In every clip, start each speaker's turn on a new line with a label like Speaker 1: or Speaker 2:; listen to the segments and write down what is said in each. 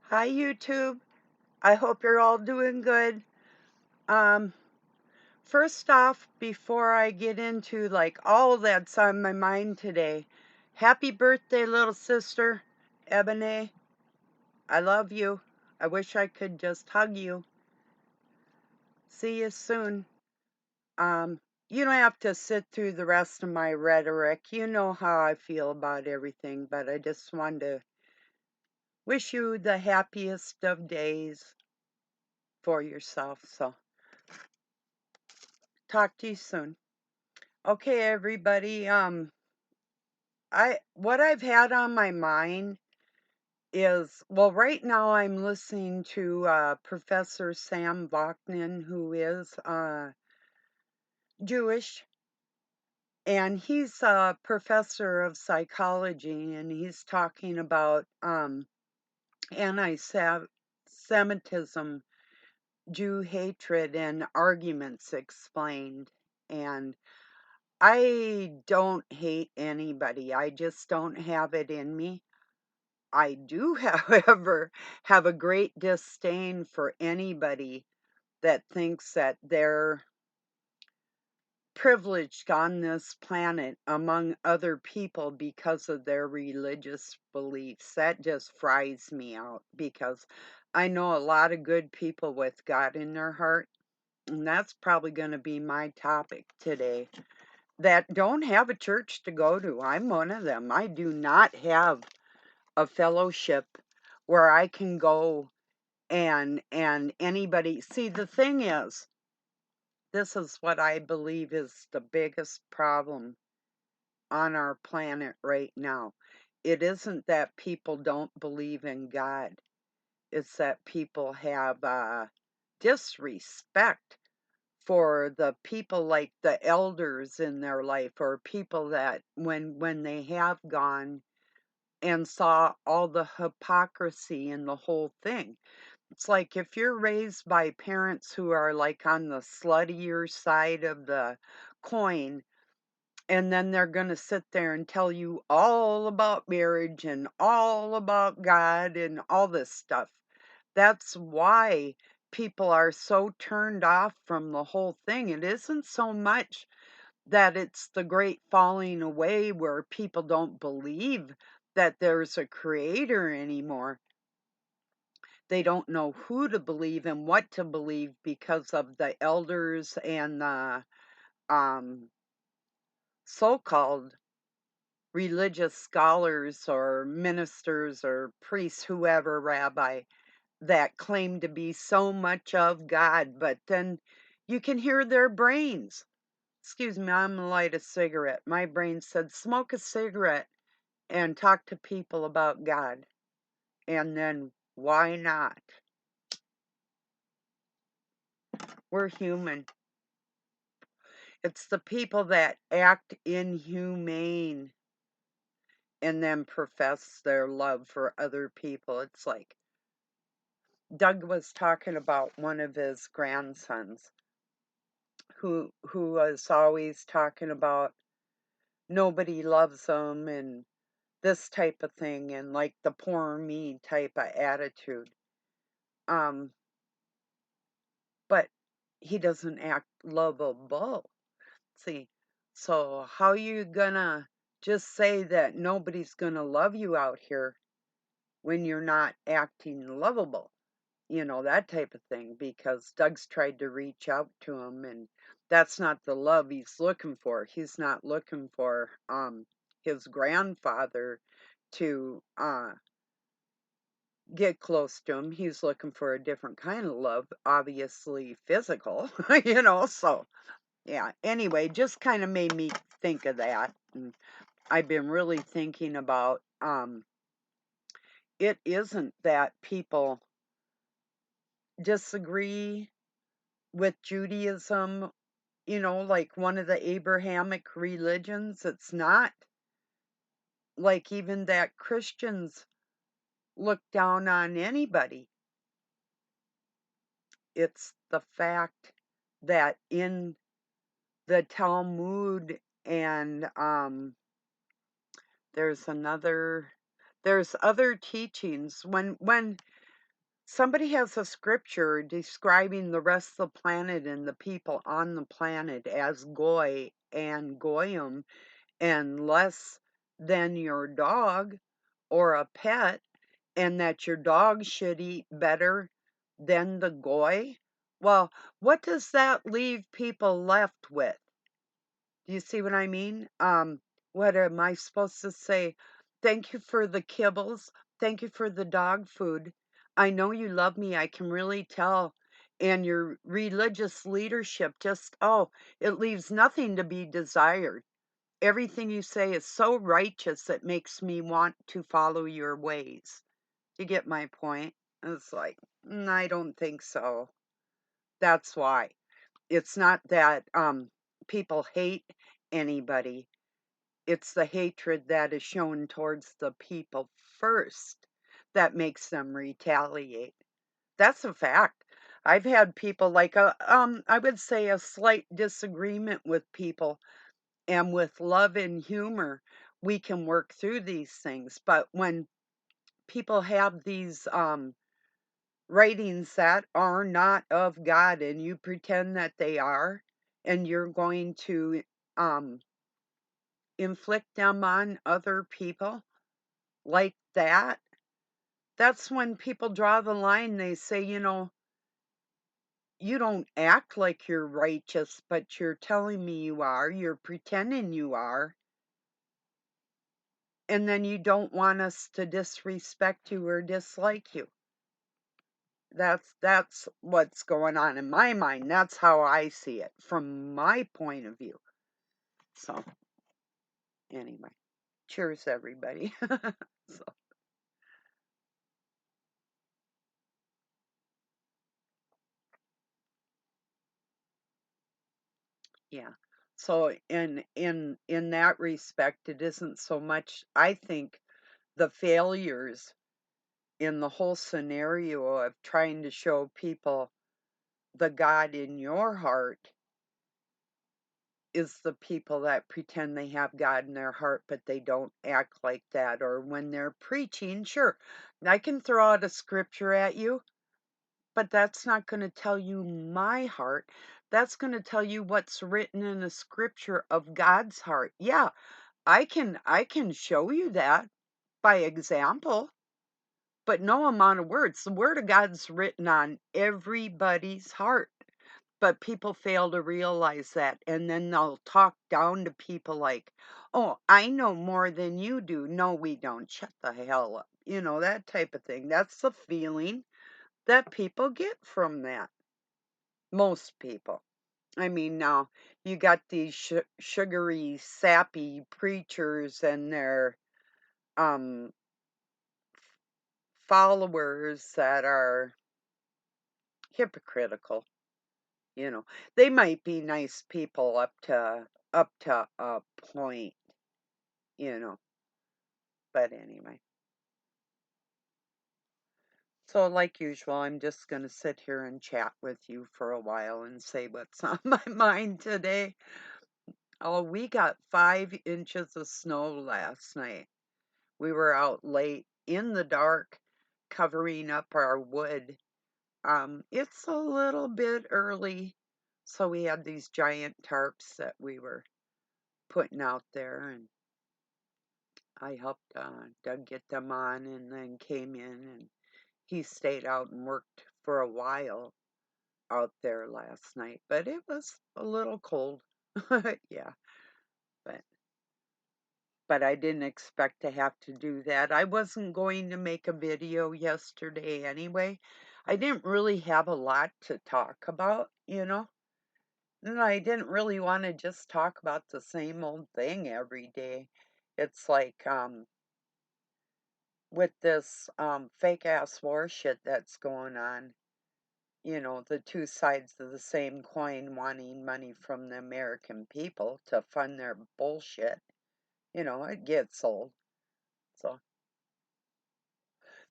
Speaker 1: Hi, YouTube. I hope you're all doing good. Um, First off, before I get into like all that's on my mind today, happy birthday, little sister, Ebony. I love you. I wish I could just hug you. See you soon. Um, you don't have to sit through the rest of my rhetoric. You know how I feel about everything, but I just wanted to wish you the happiest of days for yourself. So, talk to you soon. Okay, everybody. What I've had on my mind is, well, right now I'm listening to Professor Sam Vaknin, who is Jewish, and he's a professor of psychology, and he's talking about anti-Semitism, Jew hatred, and arguments explained. And I don't hate anybody. I just don't have it in me. I do, however, have a great disdain for anybody that thinks that they're privileged on this planet among other people because of their religious beliefs. That just fries me out because I know a lot of good people with God in their heart, and that's probably going to be my topic today. That don't have a church to go to. I'm one of them. I do not have a fellowship where I can go and anybody see. The thing is, this is what I believe is the biggest problem on our planet right now. It isn't that people don't believe in God. It's that people have disrespect for the people, like the elders in their life, or people that when they have gone and saw all the hypocrisy in the whole thing. It's like if you're raised by parents who are like on the sluttier side of the coin, and then they're going to sit there and tell you all about marriage and all about God and all this stuff. That's why people are so turned off from the whole thing. It isn't so much that it's the great falling away where people don't believe that there's a creator anymore. They don't know who to believe and what to believe because of the elders and the um, so-called religious scholars or ministers or priests, whoever, rabbi, that claim to be so much of God, but then you can hear their brains. Excuse me, I'm gonna light a cigarette. My brain said, smoke a cigarette and talk to people about God. And then why not? We're human. It's the people that act inhumane and then profess their love for other people. It's like Doug was talking about one of his grandsons who was always talking about nobody loves them and this type of thing, and like the poor me type of attitude. Um, but he doesn't act lovable. See, so how you gonna just say that nobody's gonna love you out here when you're not acting lovable? You know, that type of thing, because Doug's tried to reach out to him, and that's not the love he's looking for. He's not looking for his grandfather to get close to him. He's looking for a different kind of love, obviously physical, you know, so yeah. Anyway, just kind of made me think of that. And I've been really thinking about it isn't that people disagree with Judaism, you know, like one of the Abrahamic religions. It's not like even that Christians look down on anybody. It's the fact that in the Talmud and there's other teachings when somebody has a scripture describing the rest of the planet and the people on the planet as goy and goyim and less than your dog or a pet, and that your dog should eat better than the goy. Well, what does that leave people left with? Do you see what I mean? What am I supposed to say? Thank you for the kibbles. Thank you for the dog food. I know you love me. I can really tell. And your religious leadership just, oh, it leaves nothing to be desired. Everything you say is so righteous it makes me want to follow your ways. You get my point? It's like, I don't think so. That's why. It's not that people hate anybody. It's the hatred that is shown towards the people first that makes them retaliate. That's a fact. I've had people like I would say a slight disagreement with people, and with love and humor we can work through these things. But when people have these writings that are not of God and you pretend that they are, and you're going to um inflict them on other people like that, that's when people draw the line. They say, you don't act like you're righteous, but you're telling me you are. You're pretending you are. And then you don't want us to disrespect you or dislike you. That's what's going on in my mind. That's how I see it from my point of view. So, anyway, cheers, everybody. So, yeah. So, in that respect, it isn't so much. I think the failures in the whole scenario of trying to show people the God in your heart is the people that pretend they have God in their heart, but they don't act like that. Or when they're preaching, sure, I can throw out a scripture at you, but that's not going to tell you my heart. That's going to tell you what's written in the scripture of God's heart. Yeah, I can show you that by example, but no amount of words. The word of God's written on everybody's heart. But people fail to realize that, and then they'll talk down to people like, "Oh, I know more than you do." No, we don't. Shut the hell up. That type of thing. That's the feeling that people get from that. Most people. I mean, now you got these sugary, sappy preachers and their um followers that are hypocritical. You know, they might be nice people up to a point, you know. But anyway, so like usual, I'm just gonna sit here and chat with you for a while and say what's on my mind today. Oh, we got 5 inches of snow last night. We were out late in the dark, covering up our wood. It's a little bit early, so we had these giant tarps that we were putting out there, and I helped Doug get them on and then came in, and he stayed out and worked for a while out there last night, but it was a little cold. Yeah, but I didn't expect to have to do that. I wasn't going to make a video yesterday anyway. I didn't really have a lot to talk about. And I didn't really want to just talk about the same old thing every day. It's like with this fake ass war shit that's going on, the two sides of the same coin wanting money from the American people to fund their bullshit. It gets old. So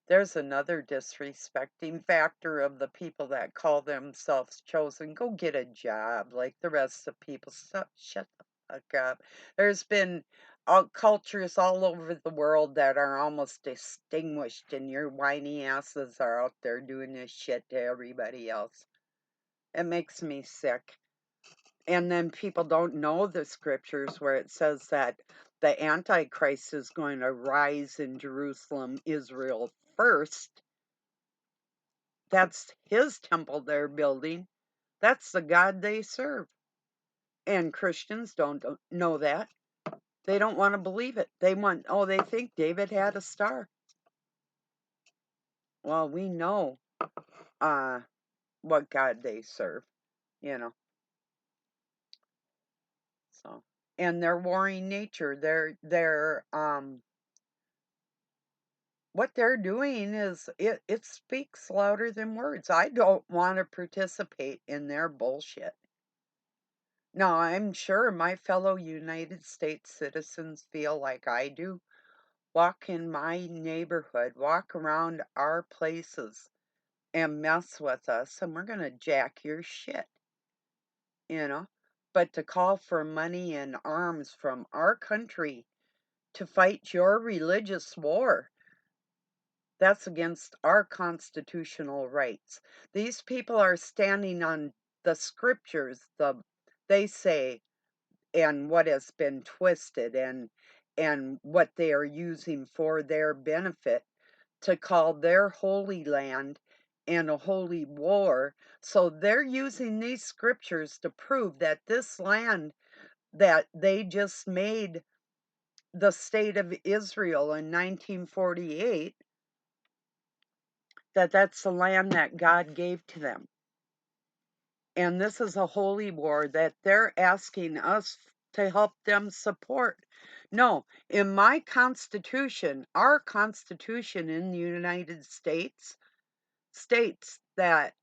Speaker 1: there's another disrespecting factor of the people that call themselves chosen. Go get a job like the rest of people. Shut the fuck up. There's been all cultures all over the world that are almost extinguished, and your whiny asses are out there doing this shit to everybody else. It makes me sick. And then people don't know the scriptures where it says that the Antichrist is going to rise in Jerusalem, Israel first. That's his temple they're building. That's the God they serve. And Christians don't know that. They don't want to believe it. They think David had a star. Well, we know uh, what God they serve, you know. So, and their warring nature, what they're doing is it speaks louder than words. I don't want to participate in their bullshit. Now, I'm sure my fellow United States citizens feel like I do. Walk in my neighborhood, walk around our places and mess with us, and we're going to jack your shit, you know? But to call for money and arms from our country to fight your religious war, that's against our constitutional rights. These people are standing on the scriptures, they say, and what has been twisted and what they are using for their benefit to call their holy land and a holy war. So they're using these scriptures to prove that this land that they just made the state of Israel in 1948, that's the land that God gave to them. And this is a holy war that they're asking us to help them support. No, in my Constitution, our Constitution in the United States states that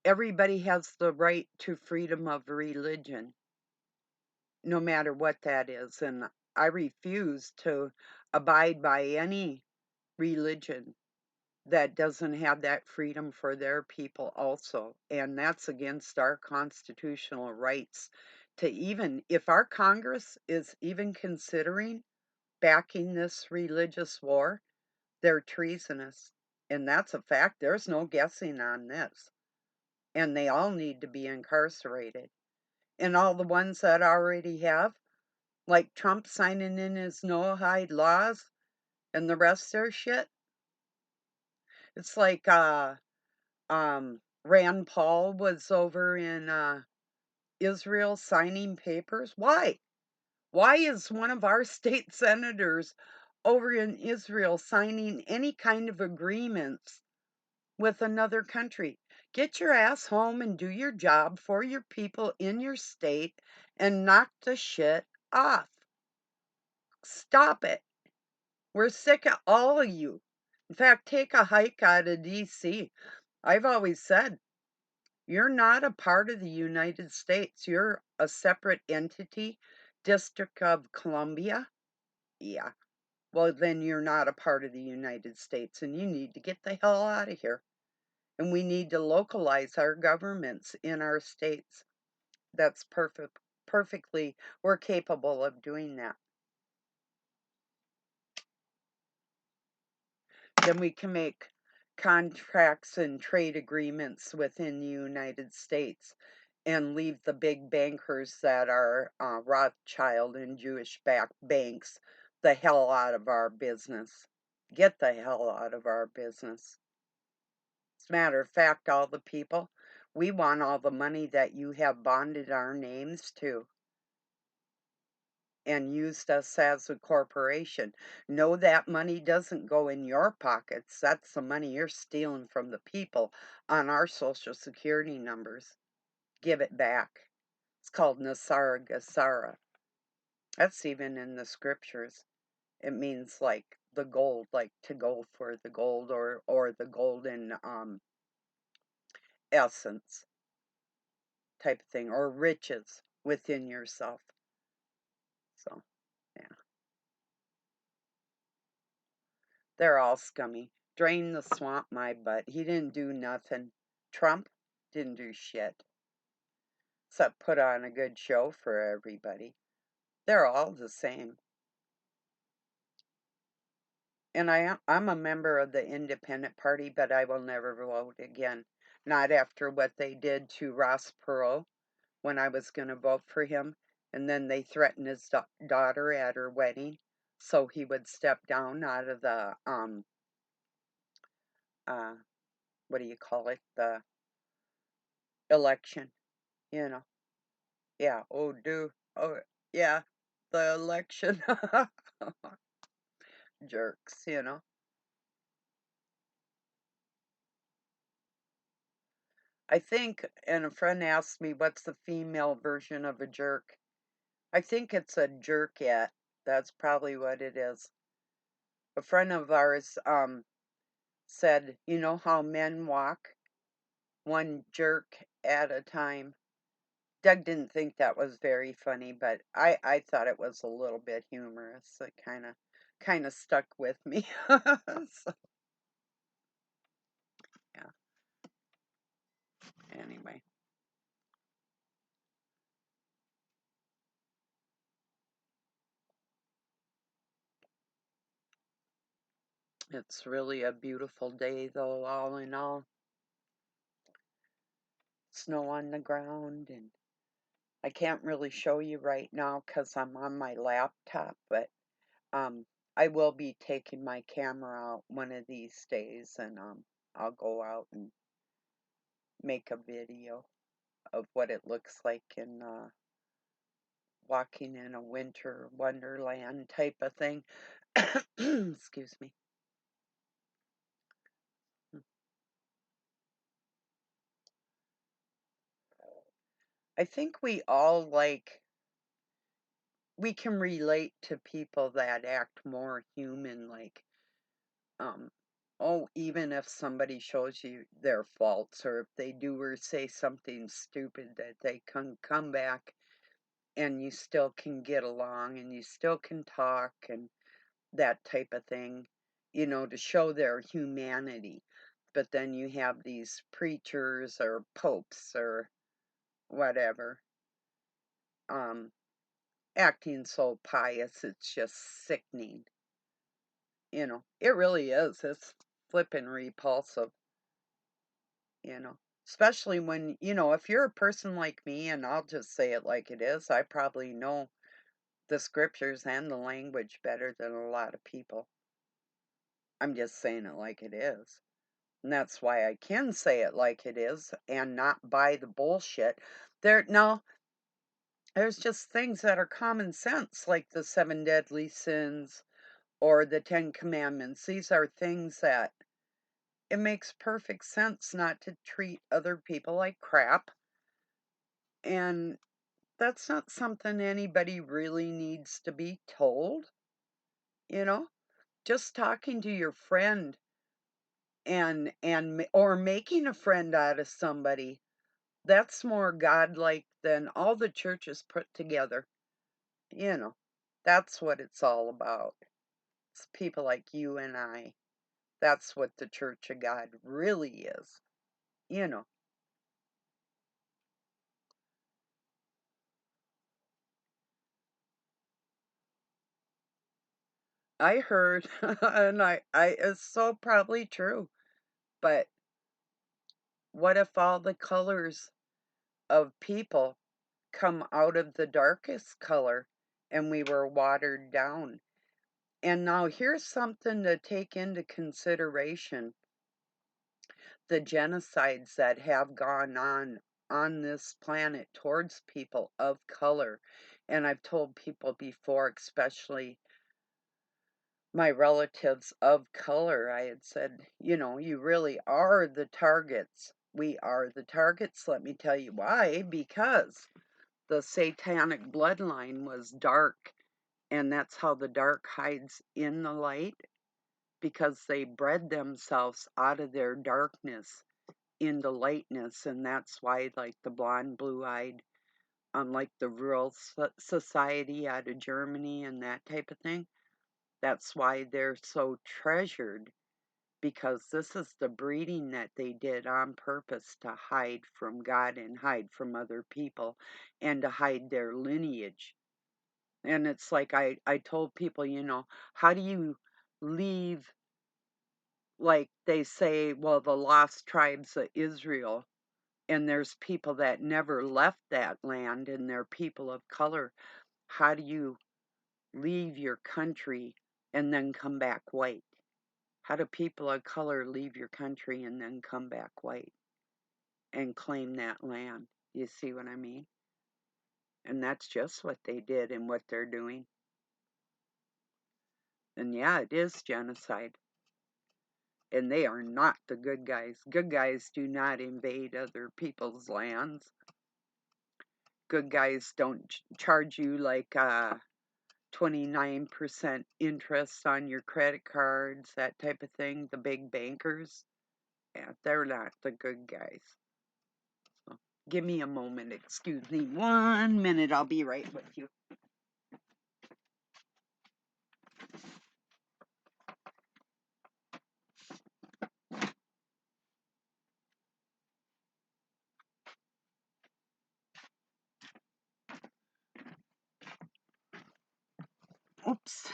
Speaker 1: everybody has the right to freedom of religion, no matter what that is. And I refuse to abide by any religion that doesn't have that freedom for their people also. And that's against our constitutional rights to even, if our Congress is even considering backing this religious war, they're treasonous. And that's a fact. There's no guessing on this. And they all need to be incarcerated. And all the ones that already have, like Trump signing in his no-hide laws and the rest of their shit, it's like Rand Paul was over in Israel signing papers. Why? Why is one of our state senators over in Israel signing any kind of agreements with another country? Get your ass home and do your job for your people in your state and knock the shit off. Stop it. We're sick of all of you. In fact, take a hike out of DC. I've always said, you're not a part of the United States. You're a separate entity, District of Columbia. Yeah. Well, then you're not a part of the United States and you need to get the hell out of here. And we need to localize our governments in our states. That's perfectly, we're capable of doing that. Then we can make contracts and trade agreements within the United States and leave the big bankers that are Rothschild and Jewish-backed banks the hell out of our business. Get the hell out of our business. As a matter of fact, all the people, we want all the money that you have bonded our names to and used us as a corporation. No, that money doesn't go in your pockets. That's the money you're stealing from the people on our Social Security numbers. Give it back. It's called Nasara Gasara. That's even in the scriptures. It means like the gold, like to go for the gold or the golden essence type of thing, or riches within yourself. So, yeah. They're all scummy. Drain the swamp my butt. He didn't do nothing. Trump didn't do shit. Except put on a good show for everybody. They're all the same. And I'm a member of the Independent Party, but I will never vote again. Not after what they did to Ross Perot when I was going to vote for him. And then they threatened his daughter at her wedding so he would step down out of the, uh, what do you call it? The election, you know. Yeah. Oh, oh, yeah. The election. Jerks, you know. I think, and a friend asked me, what's the female version of a jerk? I think it's a jerkette. That's probably what it is. A friend of ours said, you know how men walk? One jerk at a time. Doug didn't think that was very funny, but I thought it was a little bit humorous. It kind of stuck with me. So, yeah. Anyway, it's really a beautiful day, though. All in all, snow on the ground, and I can't really show you right now because I'm on my laptop, but um, I will be taking my camera out one of these days, and I'll go out and make a video of what it looks like in walking in a winter wonderland type of thing. Excuse me. I think we all we can relate to people that act more human, like, um, oh, even if somebody shows you their faults, or if they do or say something stupid, that they can come back and you still can get along and you still can talk and that type of thing, to show their humanity. But then you have these preachers or popes or whatever, um, acting so pious, it's just sickening. It really is. It's flippin' repulsive, you know. Especially when, if you're a person like me, and I'll just say it like it is, I probably know the scriptures and the language better than a lot of people. I'm just saying it like it is. And that's why I can say it like it is and not buy the bullshit. No, there's just things that are common sense, like the seven deadly sins or the Ten Commandments. These are things that it makes perfect sense not to treat other people like crap. And that's not something anybody really needs to be told, you know? Just talking to your friend or making a friend out of somebody, that's more godlike than all the churches put together. You know, that's what it's all about. It's people like you and I. That's what the Church of God really is. You know, I heard, and it's so probably true, but what if all the colors of people come out of the darkest color and we were watered down? And now here's something to take into consideration: the genocides that have gone on this planet towards people of color. And I've told people before, especially my relatives of color, I had said, you really are the targets. We are the targets. Let me tell you why. Because the satanic bloodline was dark, and that's how the dark hides in the light, because they bred themselves out of their darkness into lightness. And that's why, like the blonde, blue-eyed, like the rural society out of Germany and that type of thing, that's why they're so treasured, because this is the breeding that they did on purpose to hide from God and hide from other people and to hide their lineage. And it's like I told people, how do you leave, like they say, well, the lost tribes of Israel, and there's people that never left that land and they're people of color. How do you leave your country and then come back white? How do people of color leave your country and then come back white and claim that land? You see what I mean? And that's just what they did and what they're doing. And yeah, it is genocide. And they are not the good guys. Good guys do not invade other people's lands. Good guys don't charge you like 29% interest on your credit cards, that type of thing. The big bankers, yeah, they're not the good guys. So give me a moment. Excuse me 1 minute. I'll be right with you. Oops.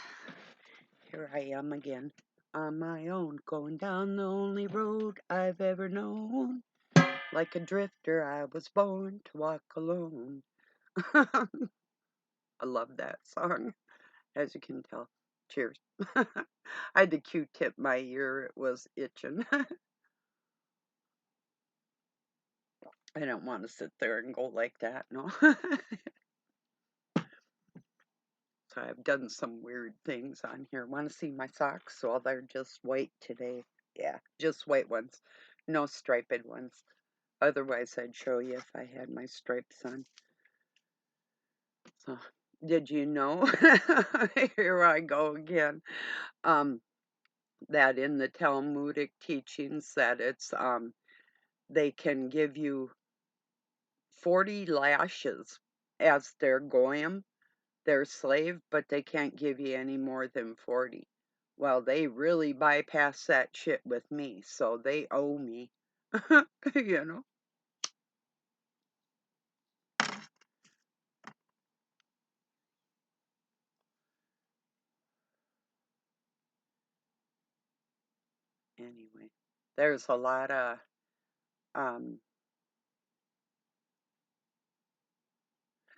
Speaker 1: Here I am again. On my own, going down the only road I've ever known. Like a drifter, I was born to walk alone. I love that song, as you can tell. Cheers. I had to Q-tip my ear. It was itching. I don't want to sit there and go like that, no. So I've done some weird things on here. Want to see my socks? Well, they're just white today. Yeah, just white ones. No striped ones. Otherwise, I'd show you if I had my stripes on. So, did you know? Here I go again. That in the Talmudic teachings that it's they can give you 40 lashes as their goyim, their slave, but they can't give you any more than 40. Well, they really bypass that shit with me, so they owe me. you know. Anyway, there's a lot of um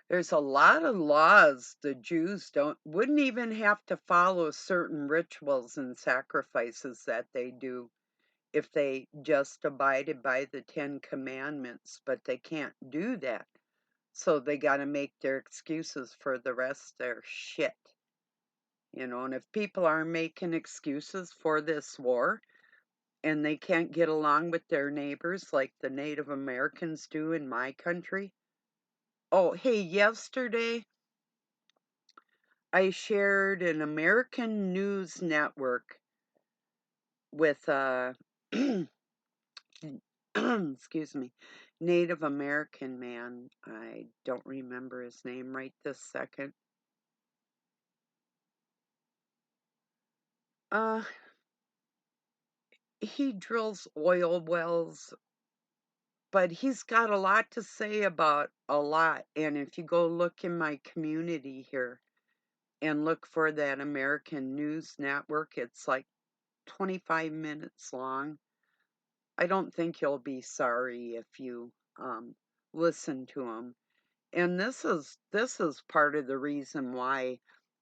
Speaker 1: there's a lot of laws the Jews wouldn't even have to follow certain rituals and sacrifices that they do if they just abided by the 10 commandments, but they can't do that. So they got to make their excuses for the rest of their shit. And if people are making excuses for this war and they can't get along with their neighbors like the Native Americans do in my country. Oh, hey, yesterday I shared an American news network with excuse me, Native American man. I don't remember his name right this second. Uh, he drills oil wells, but he's got a lot to say about a lot. And if you go look in my community here and look for that American news network, it's like 25 minutes long. I don't think you'll be sorry if you listen to him. And this is part of the reason why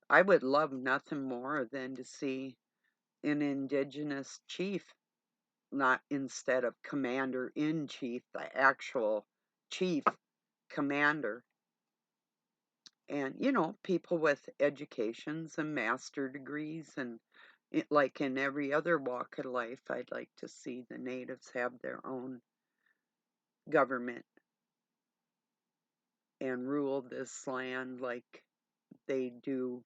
Speaker 1: I would love nothing more than to see an indigenous chief, not instead of commander in chief, the actual chief commander. And people with educations and master degrees and like in every other walk of life, I'd like to see the natives have their own government and rule this land like they do.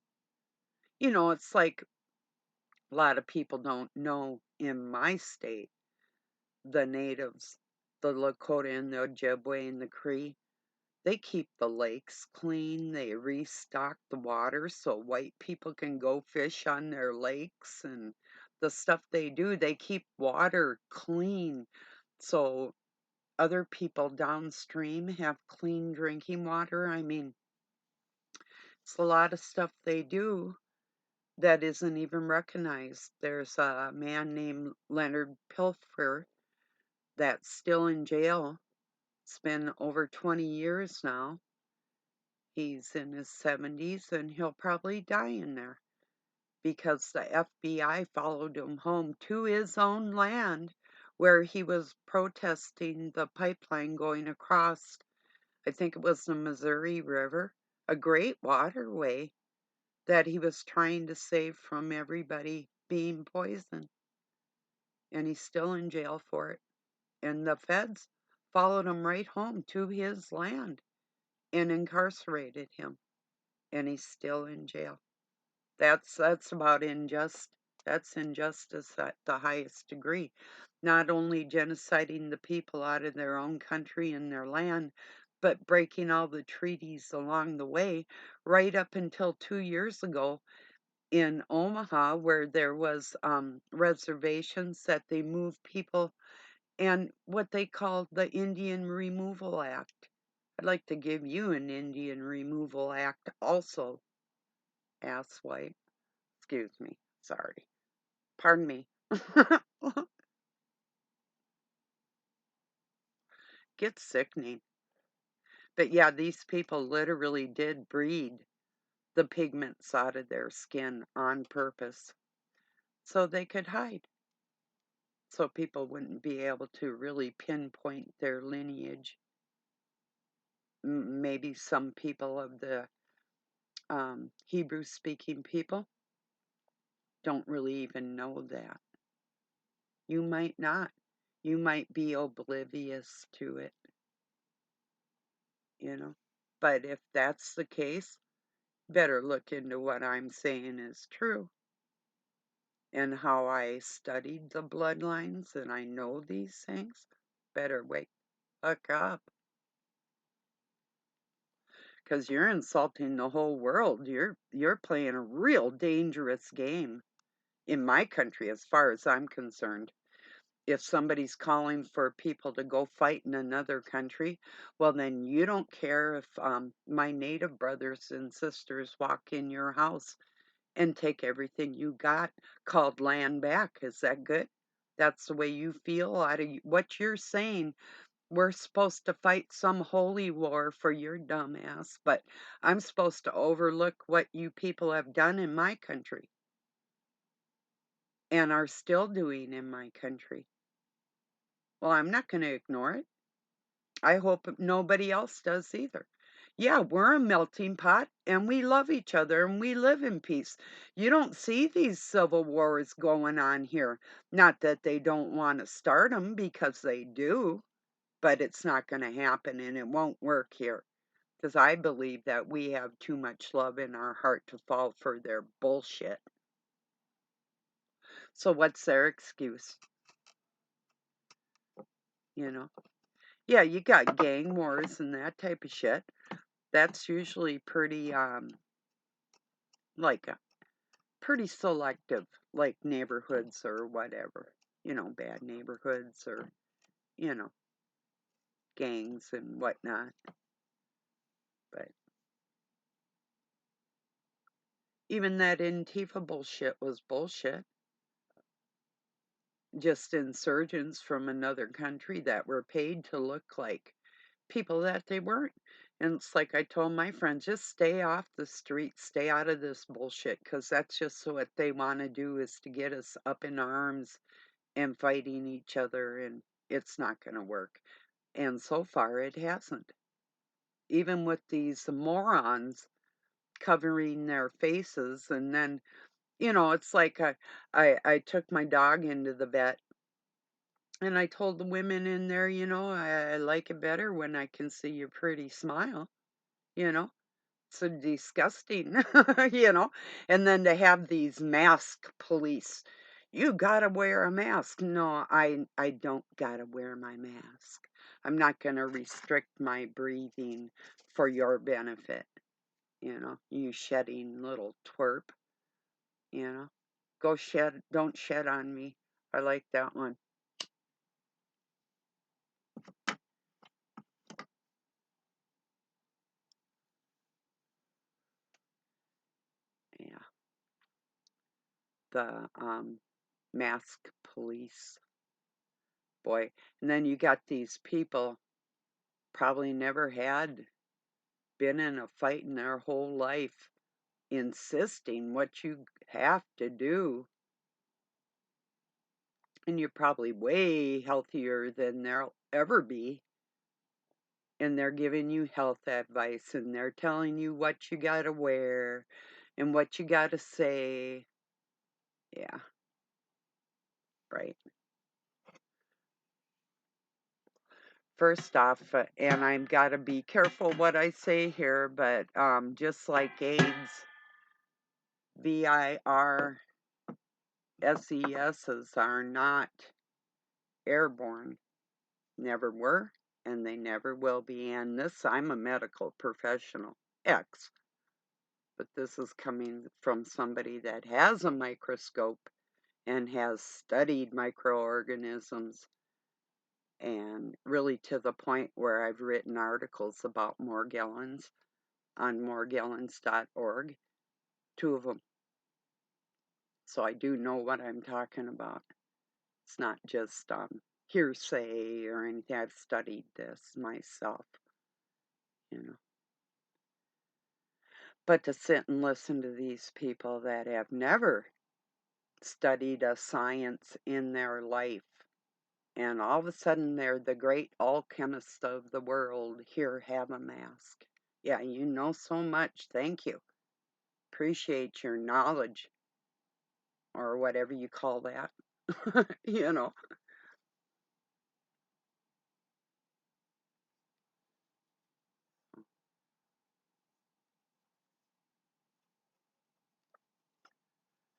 Speaker 1: It's like a lot of people don't know in my state, the natives, the Lakota and the Ojibwe and the Cree, they keep the lakes clean. They restock the water so white people can go fish on their lakes and the stuff they do. They keep water clean so other people downstream have clean drinking water. I mean, It's a lot of stuff they do that isn't even recognized. There's a man named Leonard Pilfer that's still in jail. It's been over 20 years now. He's in his 70s and he'll probably die in there because the FBI followed him home to his own land where he was protesting the pipeline going across, I think it was the Missouri River, a great waterway that he was trying to save from everybody being poisoned. And he's still in jail for it. And the feds followed him right home to his land and incarcerated him. And he's still in jail. That's about that's injustice at the highest degree. Not only genociding the people out of their own country and their land, but breaking all the treaties along the way, right up until 2 years ago in Omaha, where there was reservations that they moved people and what they called the Indian Removal Act. I'd like to give you an Indian Removal Act also, asswipe. Excuse me. Sorry. Pardon me. Gets sickening. But yeah, these people literally did breed the pigments out of their skin on purpose so they could hide. So people wouldn't be able to really pinpoint their lineage. Maybe some people of the Hebrew speaking people don't really even know that. You might not. You might be oblivious to it, you know. But if that's the case, better look into what I'm saying is true and how I studied the bloodlines and I know these things. Better wake up because you're insulting the whole world. You're playing a real dangerous game in my country as far as I'm concerned. If somebody's calling for people to go fight in another country, well, then you don't care if my native brothers and sisters walk in your house and take everything you got called land back. Is that good? That's the way you feel out of what you're saying. We're supposed to fight some holy war for your dumb ass, but I'm supposed to overlook what you people have done in my country and are still doing in my country. Well, I'm not going to ignore it. I hope nobody else does either. Yeah, we're a melting pot and we love each other and we live in peace. You don't see these civil wars going on here. Not that they don't want to start them because they do, but it's not going to happen and it won't work here because I believe that we have too much love in our heart to fall for their bullshit. So what's their excuse? You know? Yeah, you got gang wars and that type of shit. That's usually pretty like pretty selective, like neighborhoods or whatever, bad neighborhoods or, you know, gangs and whatnot. But even that Antifa bullshit was bullshit. Just insurgents from another country that were paid to look like people that they weren't. And it's like I told my friends, just stay off the street, stay out of this bullshit, because that's just what they want to do is to get us up in arms and fighting each other, and it's not going to work. And so far, it hasn't. Even with these morons covering their faces, and then, it's like I took my dog into the vet, and I told the women in there, I like it better when I can see your pretty smile, you know? So disgusting, you know? And then to have these mask police. You gotta wear a mask. No, I don't gotta wear my mask. I'm not gonna restrict my breathing for your benefit, you shedding little twerp, you know? Go shed, don't shed on me. I like that one. the mask police. Boy, and then you got these people probably never had been in a fight in their whole life, insisting what you have to do, and you're probably way healthier than they'll ever be, and they're giving you health advice, and they're telling you what you gotta wear and what you gotta say. Yeah, right. First off, and I've gotta be careful what I say here, but just like AIDS, VIRSESs are not airborne. Never were, and they never will be. And this, I'm a medical professional, X, but this is coming from somebody that has a microscope and has studied microorganisms, and really to the point where I've written articles about Morgellons on morgellons.org, 2 of them. So I do know what I'm talking about. It's not just hearsay or anything. I've studied this myself, you know. But to sit and listen to these people that have never studied a science in their life, and all of a sudden they're the great alchemists of the world. Here, have a mask. Yeah, you know so much. Thank you. Appreciate your knowledge, or whatever you call that. You know,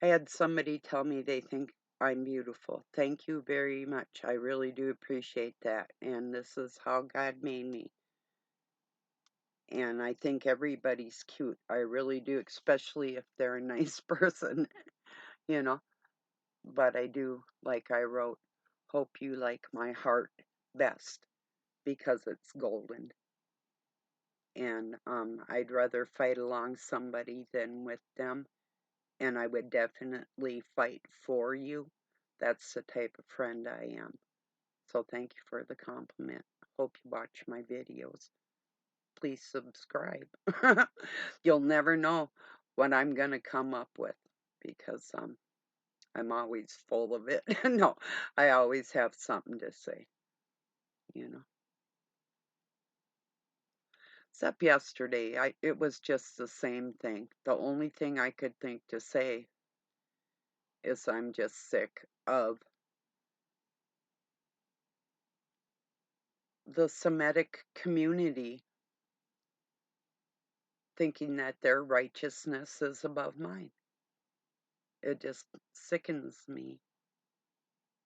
Speaker 1: I had somebody tell me they think I'm beautiful. Thank you very much. I really do appreciate that. And this is how God made me. And I think everybody's cute. I really do, especially if they're a nice person, you know. But I do, like I wrote, hope you like my heart best because it's golden. And I'd rather fight along somebody than with them. And I would definitely fight for you. That's the type of friend I am. So thank you for the compliment. Hope you watch my videos. Please subscribe. You'll never know what I'm going to come up with because I'm always full of it. No, I always have something to say, you know. Except yesterday, it was just the same thing. The only thing I could think to say is I'm just sick of the Semitic community thinking that their righteousness is above mine. It just sickens me.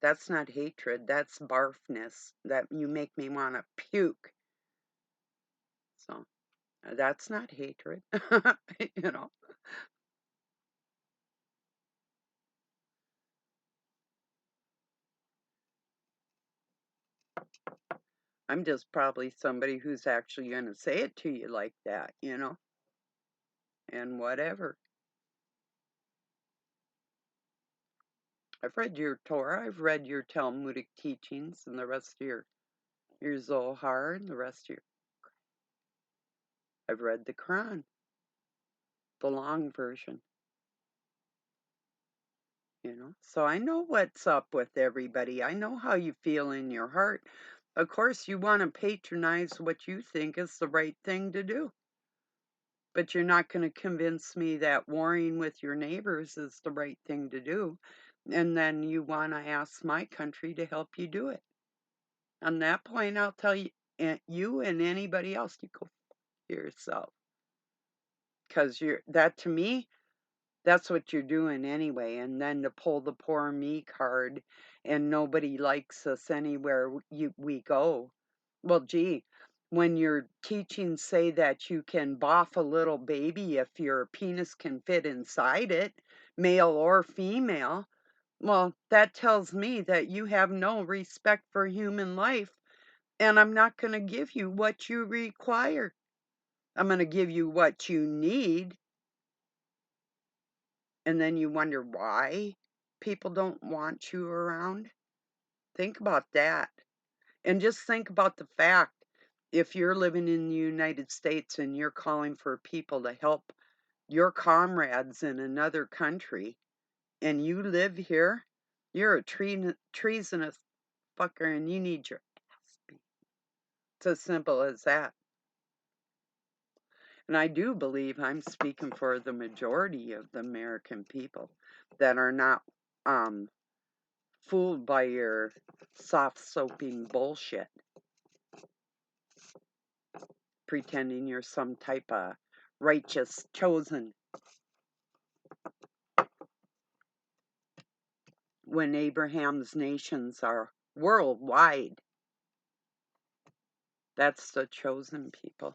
Speaker 1: That's not hatred, that's barfness. That you make me want to puke. So, that's not hatred. You know. I'm just probably somebody who's actually going to say it to you like that, you know, and whatever. I've read your Torah, I've read your Talmudic teachings, and the rest of your Zohar, and the rest of your. I've read the Quran, the long version, you know, so I know what's up with everybody. I know how you feel in your heart. Of course, you want to patronize what you think is the right thing to do. But you're not going to convince me that warring with your neighbors is the right thing to do. And then you want to ask my country to help you do it. On that point, I'll tell you, you and anybody else, you go for yourself. Because that to me, that's what you're doing anyway. And then to pull the poor me card and nobody likes us anywhere we go. Well, gee, when your teachings say that you can boff a little baby if your penis can fit inside it, male or female, well, that tells me that you have no respect for human life, and I'm not going to give you what you require. I'm going to give you what you need, and then you wonder why people don't want you around? Think about that. And just think about the fact if you're living in the United States and you're calling for people to help your comrades in another country and you live here, you're a treasonous fucker and you need your ass beat. It's as simple as that. And I do believe I'm speaking for the majority of the American people that are not fooled by your soft soaping bullshit, pretending you're some type of righteous chosen when Abraham's nations are worldwide. That's the chosen people.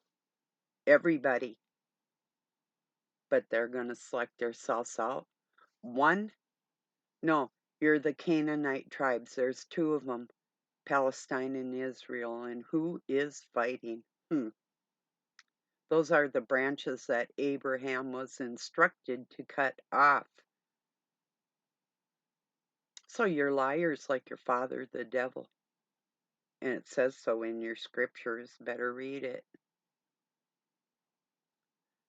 Speaker 1: Everybody. But they're going to select themselves out. One? No, you're the Canaanite tribes. There's two of them, Palestine and Israel. And who is fighting? Those are the branches that Abraham was instructed to cut off. So you're liars like your father, the devil. And it says so in your scriptures. Better read it.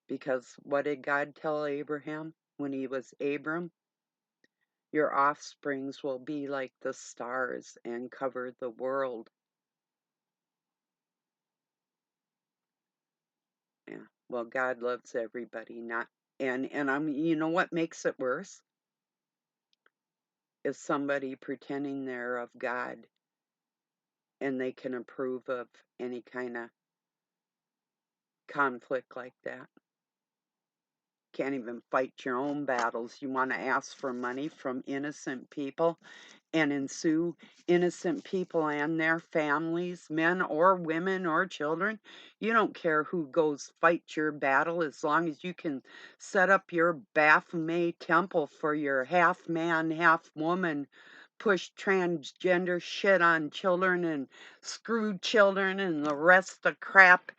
Speaker 1: Because what did God tell Abraham when he was Abram? Your offsprings will be like the stars and cover the world. Yeah. Well, God loves everybody, not and I'm you know what makes it worse? Is somebody pretending they're of God and they can approve of any kind of conflict like that. Can't even fight your own battles. You want to ask for money from innocent people and ensue innocent people and their families, men or women or children. You don't care who goes fight your battle as long as you can set up your Baphomet temple for your half man, half woman, push transgender shit on children and screw children and the rest of crap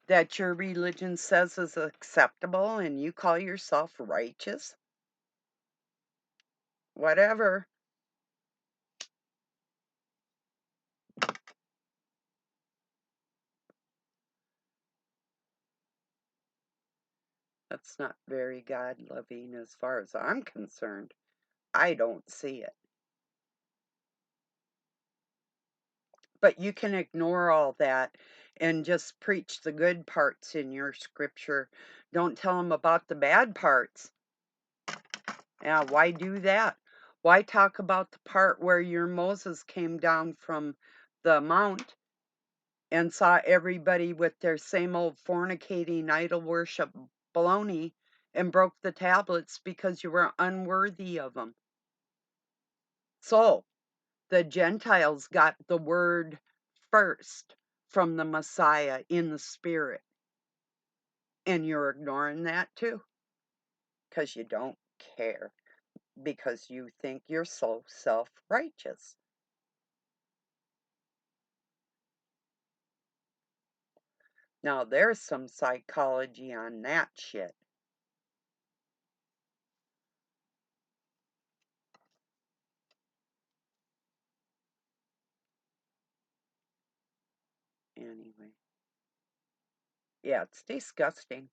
Speaker 1: that your religion says is acceptable and you call yourself righteous? Whatever. That's not very God-loving as far as I'm concerned. I don't see it. But you can ignore all that and just preach the good parts in your scripture. Don't tell them about the bad parts. Yeah, why do that? Why talk about the part where your Moses came down from the mount and saw everybody with their same old fornicating idol worship baloney and broke the tablets because you were unworthy of them? So, the Gentiles got the word first from the Messiah in the Spirit. And you're ignoring that too because you don't care, because you think you're so self righteous. Now, there's some psychology on that shit. Anyway, yeah, it's disgusting.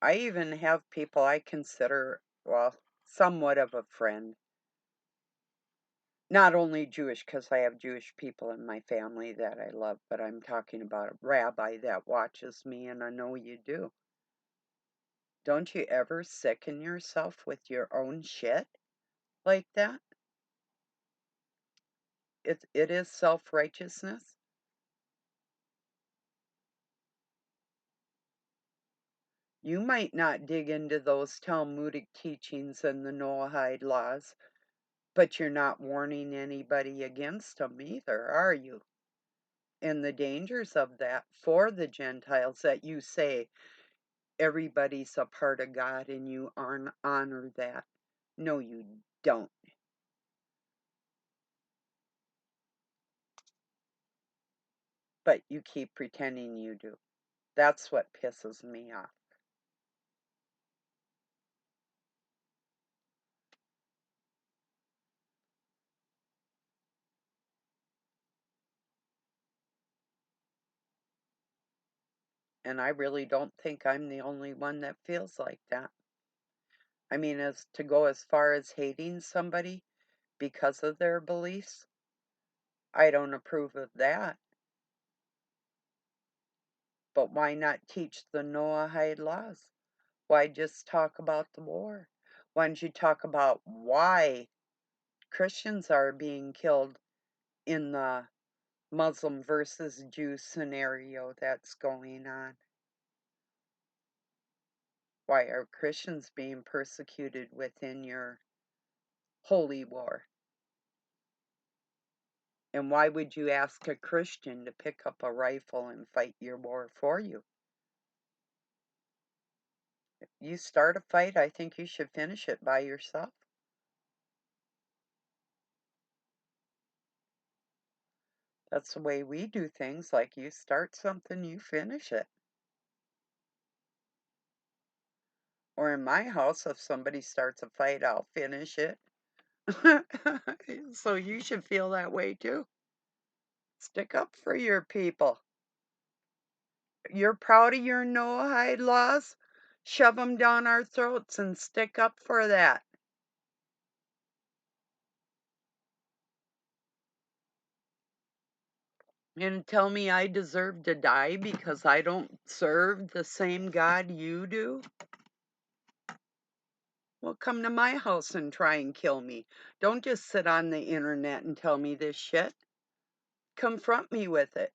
Speaker 1: I even have people I consider, well, somewhat of a friend. Not only Jewish, because I have Jewish people in my family that I love, but I'm talking about a rabbi that watches me, and I know you do. Don't you ever sicken yourself with your own shit like that? It is self-righteousness. You might not dig into those Talmudic teachings and the Noahide laws, but you're not warning anybody against them either, are you? And the dangers of that for the Gentiles, that you say everybody's a part of God and you honor that. No, you don't. But you keep pretending you do. That's what pisses me off. And I really don't think I'm the only one that feels like that. I mean, as to go as far as hating somebody because of their beliefs, I don't approve of that. But why not teach the Noahide laws? Why just talk about the war? Why don't you talk about why Christians are being killed in the Muslim versus Jew scenario that's going on? Why are Christians being persecuted within your holy war? And why would you ask a Christian to pick up a rifle and fight your war for you? If you start a fight, I think you should finish it by yourself. That's the way we do things. Like, you start something, you finish it. Or in my house, if somebody starts a fight, I'll finish it. So you should feel that way too. Stick up for your people. You're proud of your Noahide laws? Shove them down our throats and stick up for that. And tell me I deserve to die because I don't serve the same God you do? Well, come to my house and try and kill me. Don't just sit on the internet and tell me this shit. Confront me with it,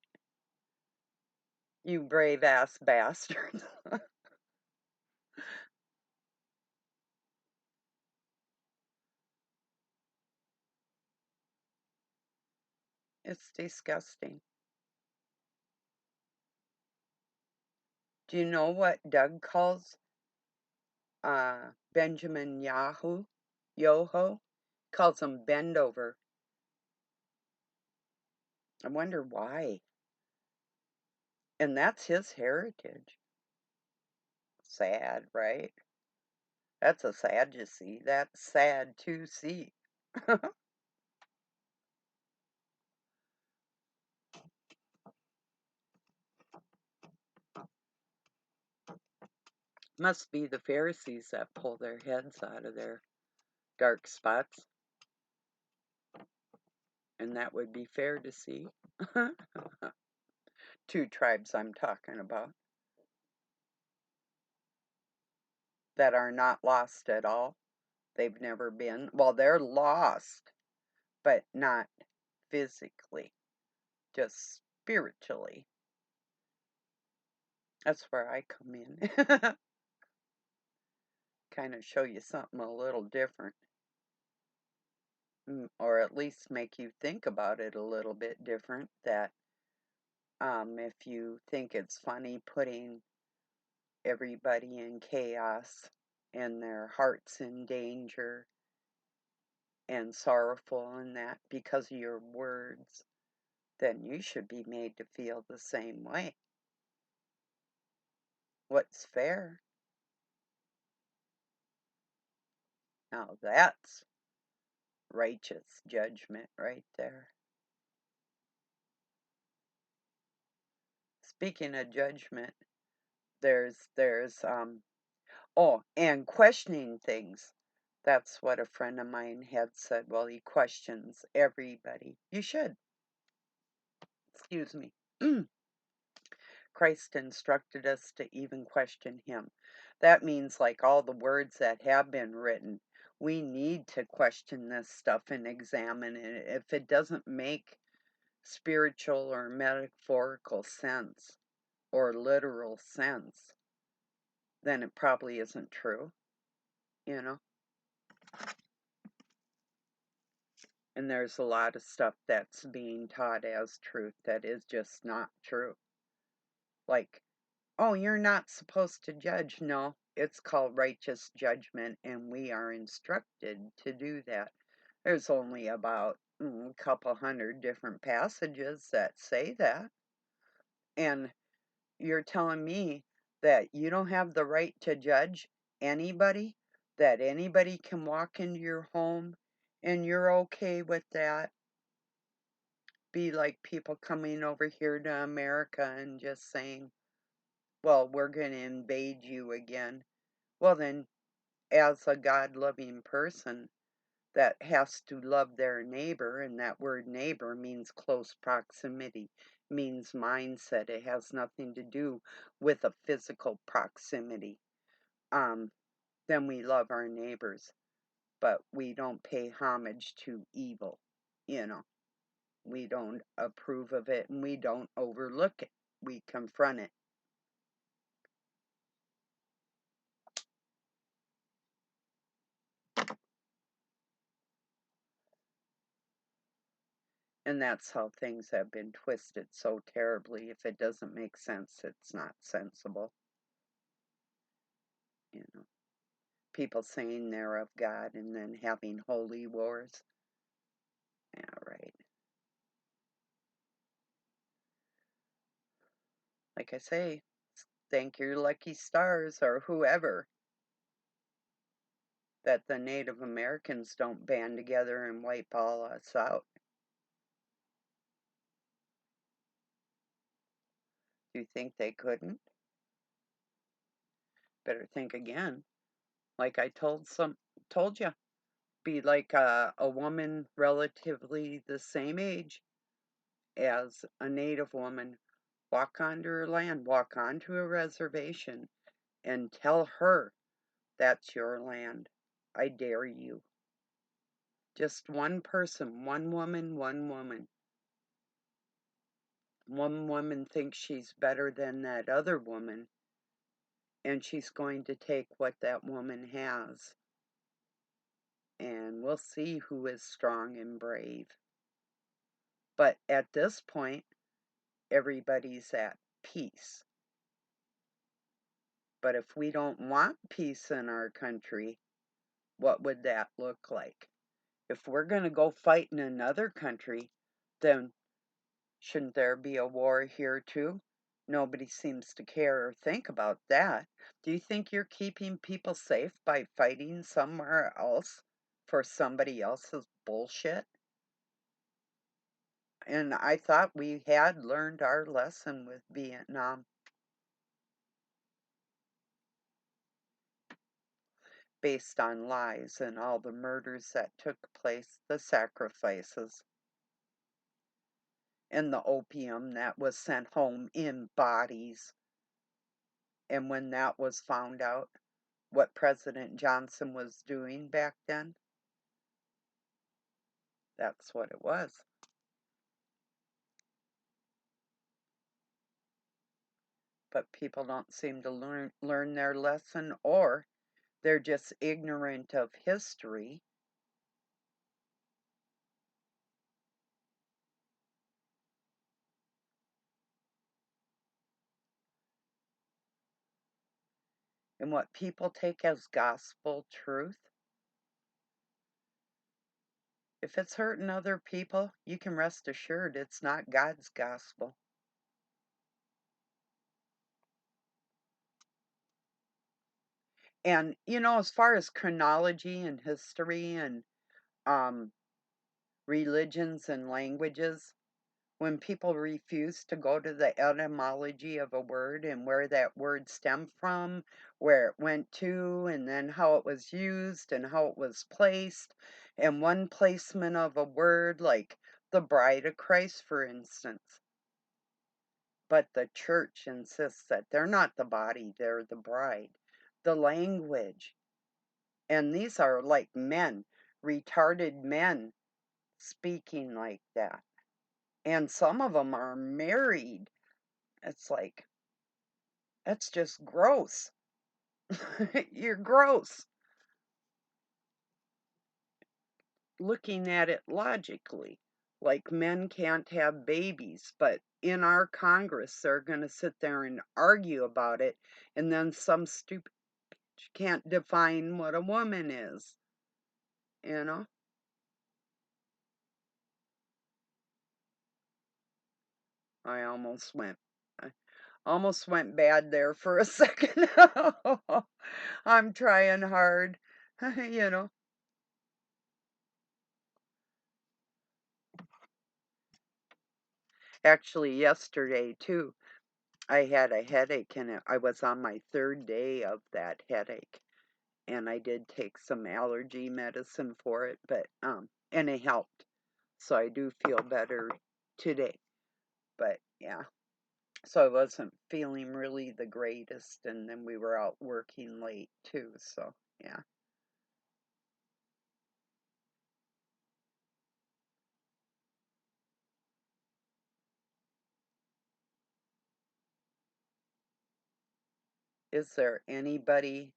Speaker 1: you brave ass bastard. It's disgusting. Do you know what Doug calls Benjamin Yahoo? Yoho? Calls him bend over. I wonder why. And that's his heritage. Sad, right? That's a sadducee. That's sad to see. Must be the Pharisees that pull their heads out of their dark spots. And that would be fair to see. Two tribes I'm talking about that are not lost at all. They've never been. Well, they're lost, but not physically, just spiritually. That's where I come in. Kind of show you something a little different. Or at least make you think about it a little bit different. That if you think it's funny putting everybody in chaos and their hearts in danger and sorrowful and that because of your words, then you should be made to feel the same way. What's fair? Now that's righteous judgment right there. Speaking of judgment, there's oh, and questioning things. That's what a friend of mine had said. Well, he questions everybody. You should. Excuse me. Christ instructed us to even question him. That means, like all the words that have been written, we need to question this stuff and examine it. If it doesn't make spiritual or metaphorical sense or literal sense, then it probably isn't true, you know? And there's a lot of stuff that's being taught as truth that is just not true. Like, oh, you're not supposed to judge. No, it's called righteous judgment, and we are instructed to do that. There's only about a couple hundred different passages that say that. And you're telling me that you don't have the right to judge anybody, that anybody can walk into your home and you're okay with that? Be like people coming over here to America and just saying, well, we're going to invade you again. Well, then, as a God-loving person that has to love their neighbor, and that word neighbor means close proximity, means mindset. It has nothing to do with a physical proximity. Then we love our neighbors, but we don't pay homage to evil. You know, we don't approve of it and we don't overlook it. We confront it. And that's how things have been twisted so terribly. If it doesn't make sense, it's not sensible. You know, people saying they're of God and then having holy wars. Yeah, right. Like I say, thank your lucky stars or whoever that the Native Americans don't band together and wipe all us out. Do you think they couldn't? Better think again. Like I told you, be like a woman relatively the same age as a native woman. Walk onto her land, walk onto a reservation, and tell her that's your land. I dare you. Just one person, one woman, one woman. One woman thinks she's better than that other woman, and she's going to take what that woman has. And we'll see who is strong and brave. But at this point, everybody's at peace. But if we don't want peace in our country, what would that look like? If we're going to go fight in another country, then shouldn't there be a war here too? Nobody seems to care or think about that. Do you think you're keeping people safe by fighting somewhere else for somebody else's bullshit? And I thought we had learned our lesson with Vietnam based on lies and all the murders that took place, the sacrifices, and the opium that was sent home in bodies. And when that was found out, what President Johnson was doing back then, that's what it was. But people don't seem to learn their lesson, or they're just ignorant of history. And what people take as gospel truth, if it's hurting other people, you can rest assured it's not God's gospel. And, as far as chronology and history and um, religions and languages, when people refuse to go to the etymology of a word and where that word stemmed from, where it went to, and then how it was used and how it was placed, and one placement of a word, like the bride of Christ, for instance. But the church insists that they're not the body, they're the bride. The language. And these are like men, retarded men speaking like that. And some of them are married. It's like, that's just gross. You're gross. Looking at it logically. Like men can't have babies, but in our Congress, they're going to sit there and argue about it, and then some stupid can't define what a woman is, you know? I almost went bad there for a second. I'm trying hard, you know. Actually, yesterday too, I had a headache, and I was on my 3rd day of that headache, and I did take some allergy medicine for it, but, and it helped. So I do feel better today, but yeah. So I wasn't feeling really the greatest, and then we were out working late too, so yeah. Is there anybody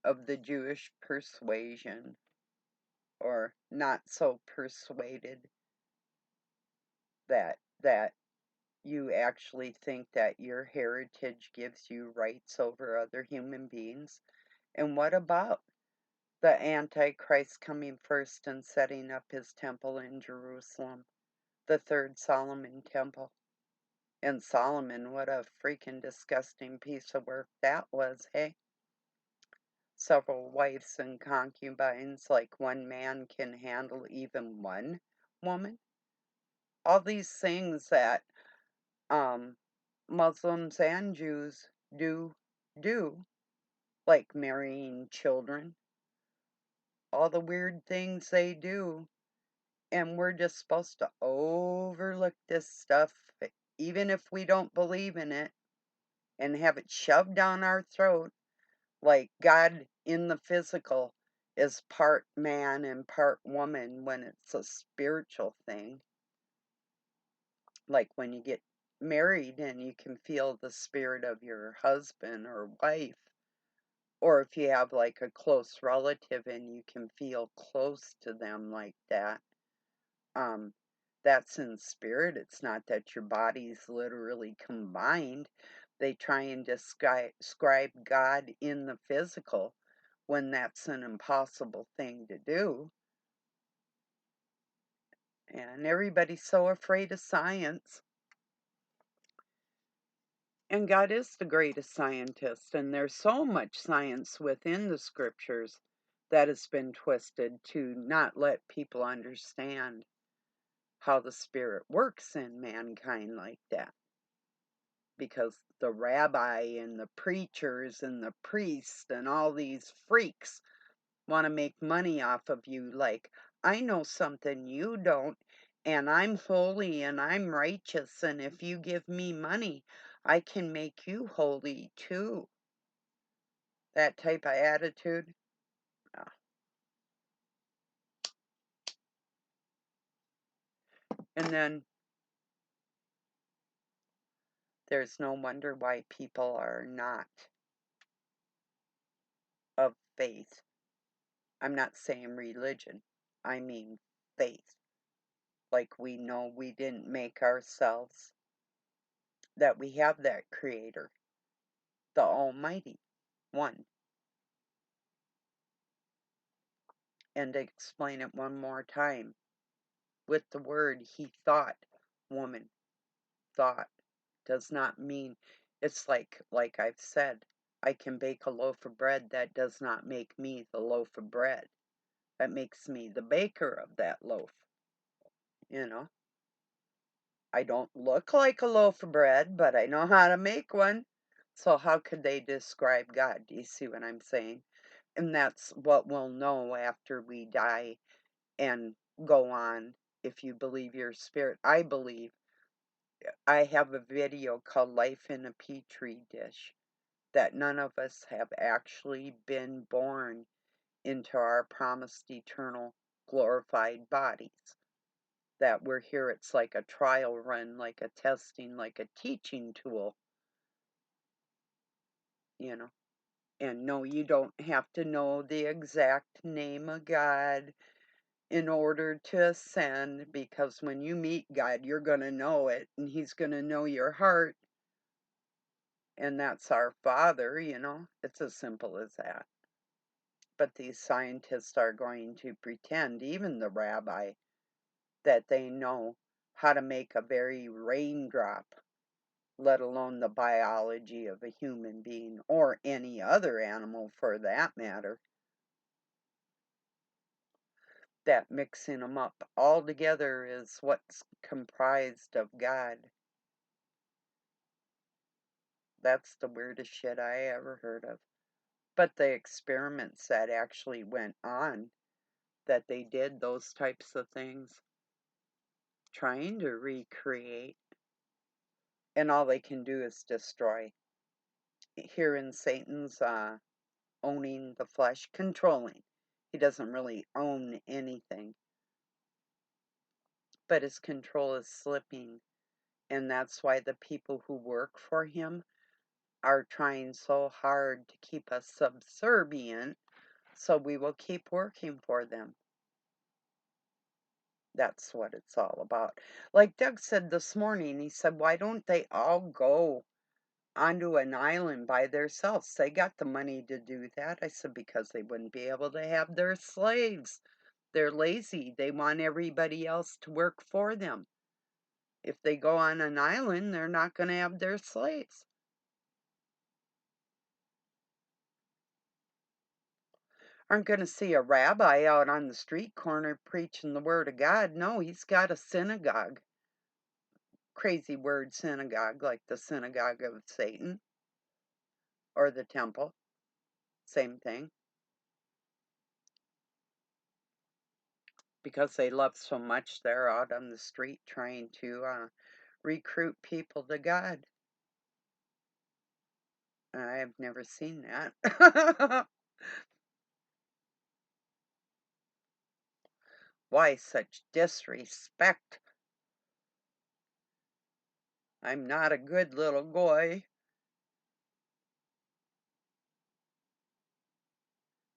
Speaker 1: of the Jewish persuasion or not so persuaded that you actually think that your heritage gives you rights over other human beings? And what about the Antichrist coming first and setting up his temple in Jerusalem, the third Solomon temple? And Solomon, what a freaking disgusting piece of work that was, hey? Several wives and concubines, like one man can handle even one woman. All these things that um, Muslims and Jews do, like marrying children, all the weird things they do, and we're just supposed to overlook this stuff, even if we don't believe in it, and have it shoved down our throat, like God in the physical is part man and part woman when it's a spiritual thing. Like when you get married and you can feel the spirit of your husband or wife, or if you have like a close relative and you can feel close to them like that, um, that's in spirit. It's not that your body's literally combined. They try and describe God in the physical when that's an impossible thing to do. And everybody's so afraid of science. And God is the greatest scientist, and there's so much science within the scriptures that has been twisted to not let people understand how the spirit works in mankind like that. Because the rabbi and the preachers and the priests and all these freaks want to make money off of you, like, I know something you don't, and I'm holy and I'm righteous, and if you give me money, I can make you holy too. That type of attitude. Ah. And then there's no wonder why people are not of faith. I'm not saying religion, I mean faith. Like we know we didn't make ourselves, that we have that creator, the Almighty One. And to explain it one more time, with the word he thought, woman, thought does not mean, it's like I've said, I can bake a loaf of bread, that does not make me the loaf of bread. That makes me the baker of that loaf, you know. I don't look like a loaf of bread, but I know how to make one. So how could they describe God? Do you see what I'm saying? And that's what we'll know after we die and go on. If you believe your spirit, I believe. I have a video called Life in a Petri Dish, that none of us have actually been born into our promised eternal glorified bodies. That we're here, it's like a trial run, like a testing, like a teaching tool, you know. And no, you don't have to know the exact name of God in order to ascend, because when you meet God, you're going to know it, and He's going to know your heart, and that's our Father, you know. It's as simple as that. But these scientists are going to pretend, even the rabbi, that they know how to make a very raindrop, let alone the biology of a human being or any other animal for that matter. That mixing them up all together is what's comprised of God. That's the weirdest shit I ever heard of. But the experiments that actually went on, that they did those types of things, trying to recreate, and all they can do is destroy. Here in Satan's owning the flesh, controlling. He doesn't really own anything, but his control is slipping. And that's why the people who work for him are trying so hard to keep us subservient, so we will keep working for them. That's what it's all about. Like Doug said this morning, he said, why don't they all go onto an island by themselves? They got the money to do that. I said, because they wouldn't be able to have their slaves. They're lazy. They want everybody else to work for them. If they go on an island, they're not going to have their slaves. Aren't going to see a rabbi out on the street corner preaching the word of God. No, he's got a synagogue. Crazy word, synagogue, like the synagogue of Satan or the temple. Same thing. Because they love so much, they're out on the street trying to recruit people to God. I've never seen that. Why such disrespect? I'm not a good little boy.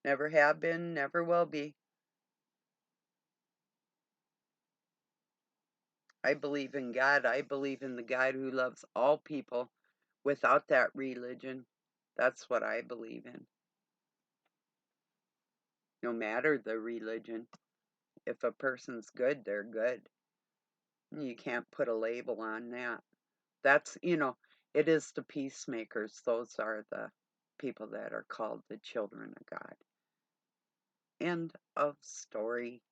Speaker 1: Never have been, never will be. I believe in God. I believe in the God who loves all people without that religion. That's what I believe in. No matter the religion. If a person's good, they're good. You can't put a label on that. That's, it is the peacemakers. Those are the people that are called the children of God. End of story.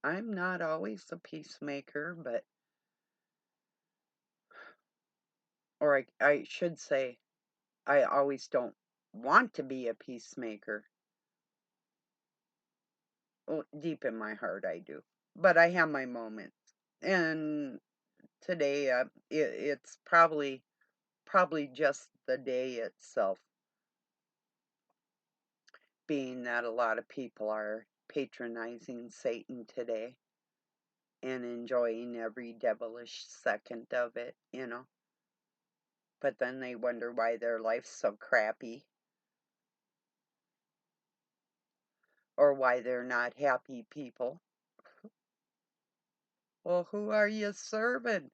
Speaker 1: I'm not always a peacemaker, but, or I should say, I always don't want to be a peacemaker. Well, deep in my heart, I do. But I have my moments. And today, it's probably just the day itself, being that a lot of people are patronizing Satan today and enjoying every devilish second of it. But then they wonder why their life's so crappy, or why they're not happy people. Well, who are you serving?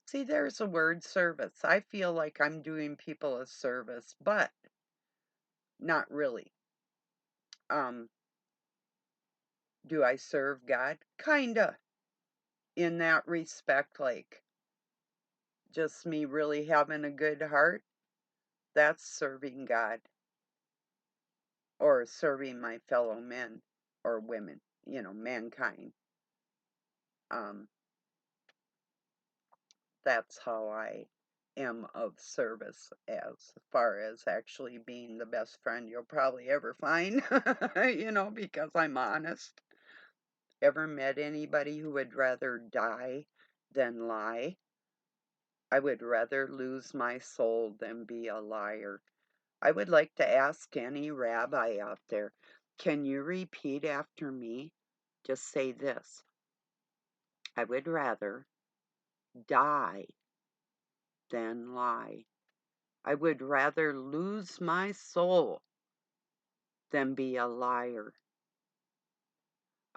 Speaker 1: See, there's a word, service. I feel like I'm doing people a service, but not really. Do I serve God? Kinda. In that respect, like just me really having a good heart, that's serving God, or serving my fellow men or women, mankind. Um, that's how I am of service, as far as actually being the best friend you'll probably ever find, because I'm honest. Ever met anybody who would rather die than lie? I would rather lose my soul than be a liar. I would like to ask any rabbi out there, can you repeat after me? Just say this: I would rather die than lie. I would rather lose my soul than be a liar.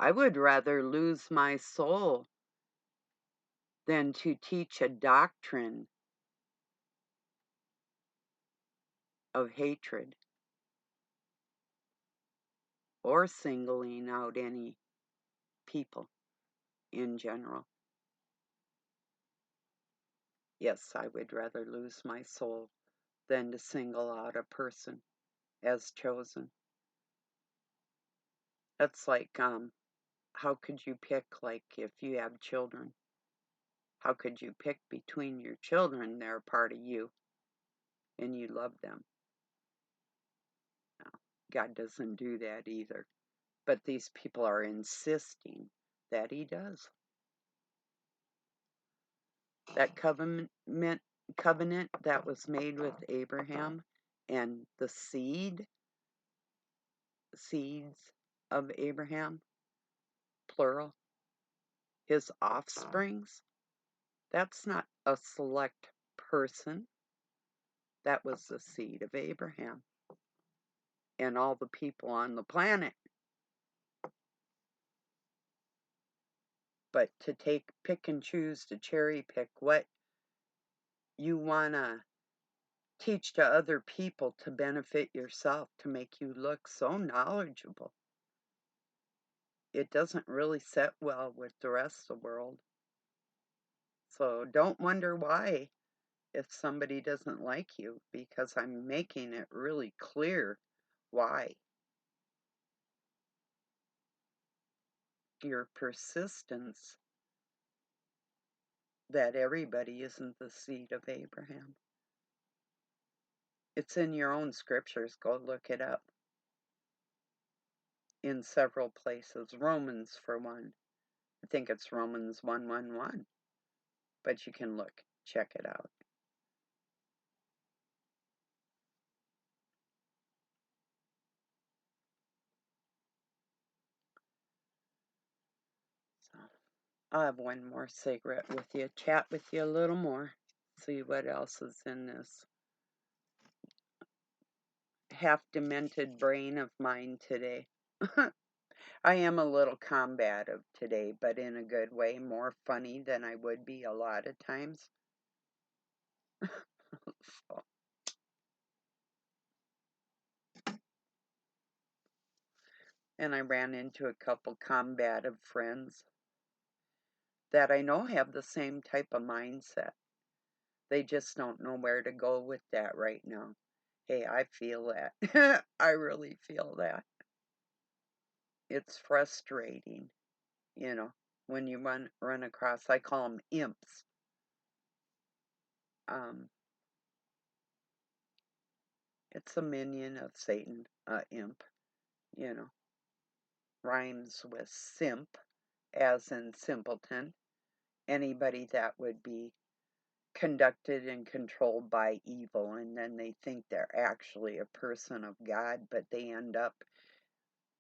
Speaker 1: I would rather lose my soul than to teach a doctrine of hatred or singling out any people in general. Yes, I would rather lose my soul than to single out a person as chosen. That's like, how could you pick, like, if you have children? How could you pick between your children? They're part of you, and you love them. No, God doesn't do that either. But these people are insisting that he does. That covenant that was made with Abraham and the seeds of Abraham, plural, his offsprings, that's not a select person. That was the seed of Abraham and all the people on the planet. But to pick and choose, to cherry pick what you want to teach to other people to benefit yourself, to make you look so knowledgeable, it doesn't really set well with the rest of the world. So don't wonder why if somebody doesn't like you, because I'm making it really clear why. Your persistence that everybody isn't the seed of Abraham. It's in your own scriptures. Go look it up. In several places. Romans, for one. I think it's Romans 1:1:1. But you can look. Check it out. So, I'll have one more cigarette with you. Chat with you a little more. See what else is in this half-demented brain of mine today. I am a little combative today, but in a good way, more funny than I would be a lot of times. So. And I ran into a couple combative friends that I know have the same type of mindset. They just don't know where to go with that right now. Hey, I feel that. I really feel that. It's frustrating, when you run across, I call them imps. It's a minion of Satan, imp, rhymes with simp, as in simpleton. Anybody that would be conducted and controlled by evil, and then they think they're actually a person of God, but they end up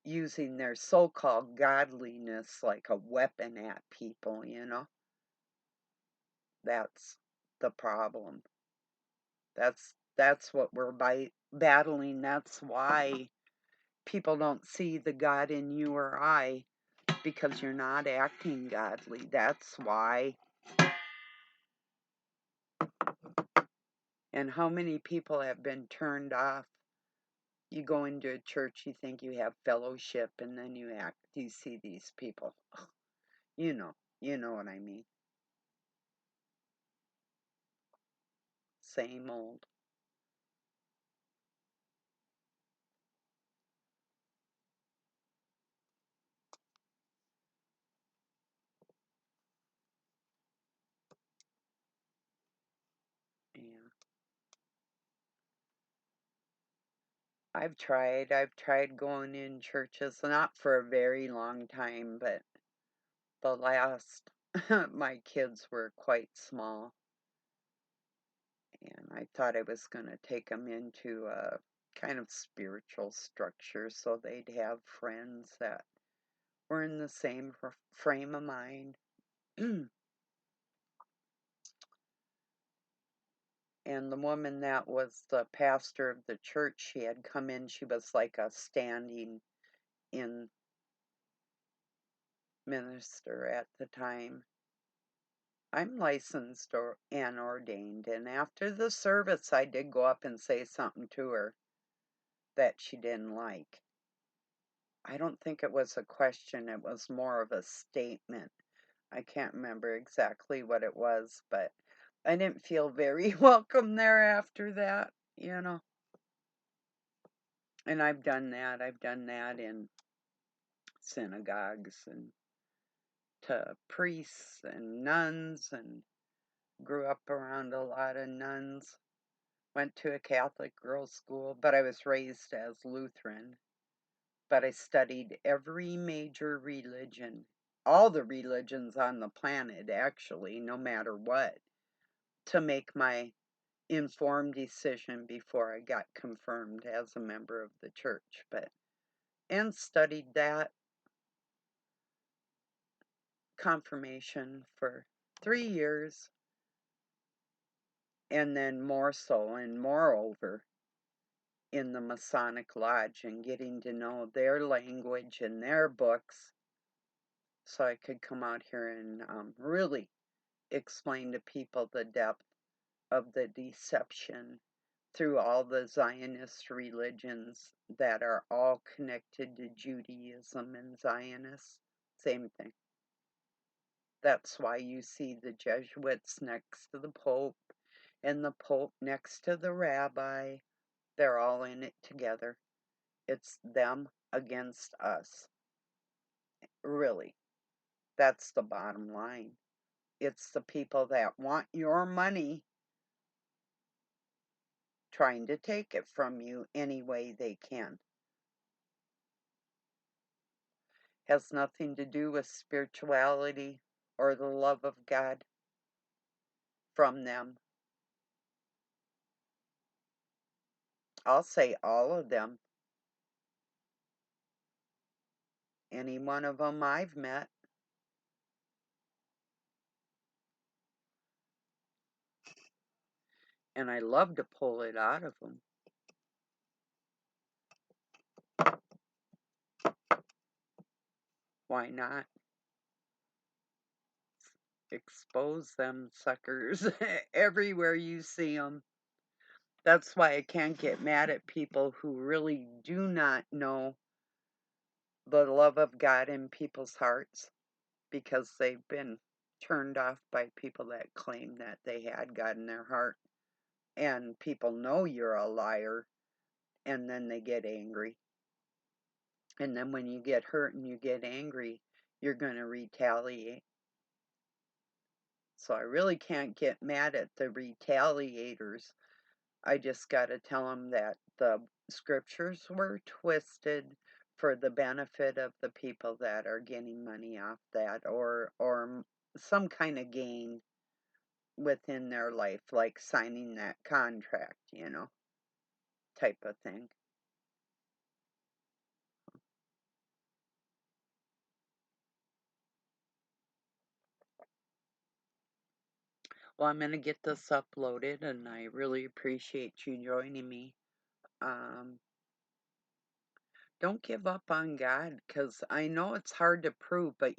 Speaker 1: using their so-called godliness like a weapon at people, That's the problem. That's what we're battling. That's why people don't see the God in you or I, because you're not acting godly. That's why. And how many people have been turned off? You go into a church, you think you have fellowship, and then you see these people. You know what I mean. Same old. Yeah. I've tried going in churches, not for a very long time, but the last, my kids were quite small, and I thought I was going to take them into a kind of spiritual structure so they'd have friends that were in the same frame of mind. And the woman that was the pastor of the church, she had come in, she was like a standing in minister at the time. I'm licensed and ordained, and after the service I did go up and say something to her that she didn't like. I don't think it was a question, it was more of a statement. I can't remember exactly what it was, but I didn't feel very welcome there after that, And I've done that in synagogues and to priests and nuns and grew up around a lot of nuns. Went to a Catholic girls' school, but I was raised as Lutheran. But I studied every major religion, all the religions on the planet, actually, no matter what, to make my informed decision before I got confirmed as a member of the church. And studied that confirmation for 3 years, and then more so and moreover in the Masonic Lodge and getting to know their language and their books so I could come out here and really explain to people the depth of the deception through all the Zionist religions that are all connected to Judaism and Zionists. Same thing. That's why you see the Jesuits next to the Pope and the Pope next to the rabbi. They're all in it together. It's them against us. Really. That's the bottom line. It's the people that want your money trying to take it from you any way they can. Has nothing to do with spirituality or the love of God from them. I'll say all of them. Any one of them I've met. And I love to pull it out of them. Why not? Expose them suckers everywhere you see them. That's why I can't get mad at people who really do not know the love of God in people's hearts, because they've been turned off by people that claim that they had God in their heart. And people know you're a liar, and then they get angry. And then when you get hurt and you get angry, you're going to retaliate. So I really can't get mad at the retaliators. I just got to tell them that the scriptures were twisted for the benefit of the people that are getting money off that, or some kind of gain within their life, like signing that contract, type of thing. Well, I'm going to get this uploaded, and I really appreciate you joining me. Don't give up on God, because I know it's hard to prove, but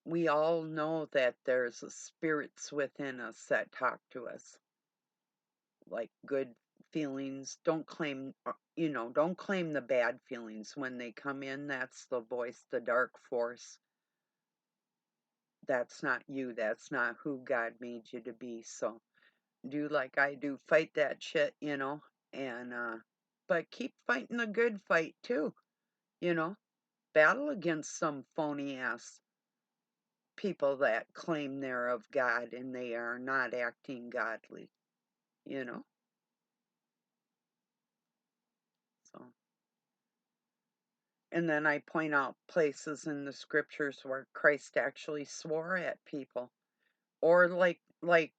Speaker 1: we all know that there's spirits within us that talk to us, like good feelings. Don't claim, don't claim the bad feelings when they come in. That's the voice, the dark force. That's not you. That's not who God made you to be. So do like I do, fight that shit, and but keep fighting the good fight too, you know. Battle against some phony ass people that claim they're of God and they are not acting godly, you know. So, and then I point out places in the scriptures where Christ actually swore at people, or like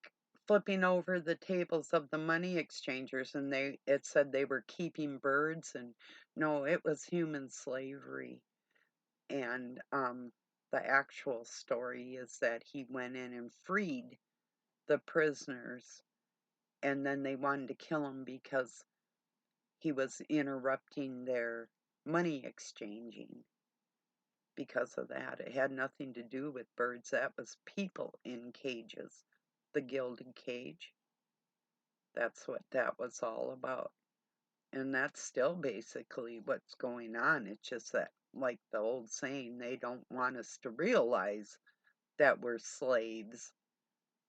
Speaker 1: flipping over the tables of the money exchangers, and it said they were keeping birds, and no, it was human slavery. And the actual story is that he went in and freed the prisoners, and then they wanted to kill him because he was interrupting their money exchanging. Because of that, it had nothing to do with birds. That was people in cages, the gilded cage. That's what that was all about. And that's still basically what's going on. It's just that, like the old saying, they don't want us to realize that we're slaves.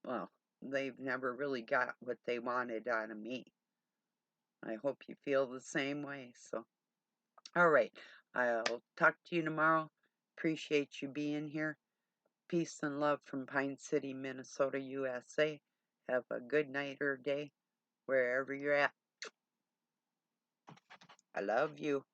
Speaker 1: Well, they've never really got what they wanted out of me. I hope you feel the same way. So All right. I'll talk to you tomorrow. Appreciate you being here. Peace and love from Pine City, Minnesota, USA. Have a good night or day wherever you're at. I love you.